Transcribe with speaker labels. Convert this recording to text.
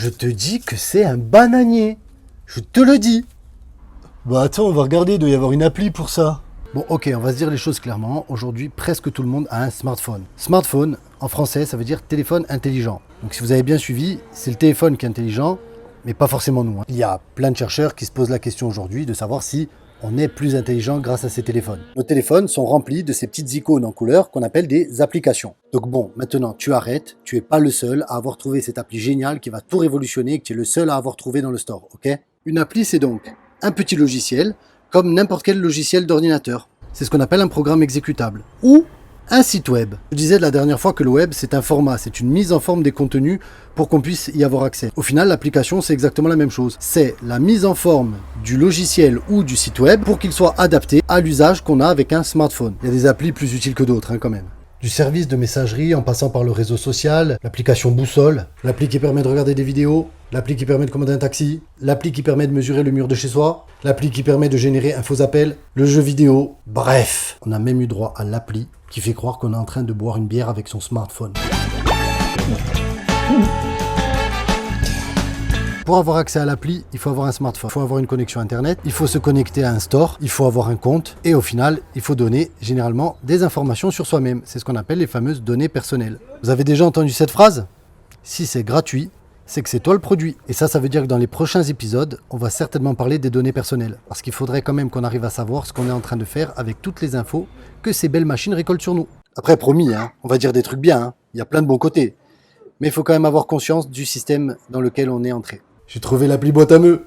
Speaker 1: Je te dis que c'est un bananier. Je te le dis.
Speaker 2: Bah attends, on va regarder, il doit y avoir une appli pour ça.
Speaker 1: Bon, ok, on va se dire les choses clairement. Aujourd'hui, presque tout le monde a un smartphone. Smartphone, en français, ça veut dire téléphone intelligent. Donc si vous avez bien suivi, c'est le téléphone qui est intelligent, mais pas forcément nous. Il y a plein de chercheurs qui se posent la question aujourd'hui de savoir si on est plus intelligent grâce à ces téléphones. Nos téléphones sont remplis de ces petites icônes en couleur qu'on appelle des applications. Donc bon, maintenant tu arrêtes, tu es pas le seul à avoir trouvé cette appli géniale qui va tout révolutionner et que tu es le seul à avoir trouvé dans le store, ok? Une appli, c'est donc un petit logiciel, comme n'importe quel logiciel d'ordinateur. C'est ce qu'on appelle un programme exécutable. Ou un site web. Je disais la dernière fois que le web, c'est un format, c'est une mise en forme des contenus pour qu'on puisse y avoir accès. Au final, l'application, c'est exactement la même chose. C'est la mise en forme du logiciel ou du site web pour qu'il soit adapté à l'usage qu'on a avec un smartphone. Il y a des applis plus utiles que d'autres, quand même. Du service de messagerie en passant par le réseau social, l'application Boussole, l'appli qui permet de regarder des vidéos, l'appli qui permet de commander un taxi, l'appli qui permet de mesurer le mur de chez soi, l'appli qui permet de générer un faux appel, le jeu vidéo, bref. On a même eu droit à l'appli qui fait croire qu'on est en train de boire une bière avec son smartphone. Pour avoir accès à l'appli, il faut avoir un smartphone, il faut avoir une connexion internet, il faut se connecter à un store, il faut avoir un compte et au final, il faut donner généralement des informations sur soi-même. C'est ce qu'on appelle les fameuses données personnelles. Vous avez déjà entendu cette phrase? Si c'est gratuit, c'est que c'est toi le produit. Et ça veut dire que dans les prochains épisodes, on va certainement parler des données personnelles. Parce qu'il faudrait quand même qu'on arrive à savoir ce qu'on est en train de faire avec toutes les infos que ces belles machines récoltent sur nous. Après, promis, on va dire des trucs bien, il y a plein de bons côtés. Mais il faut quand même avoir conscience du système dans lequel on est entré. J'ai trouvé l'appli boîte à meux.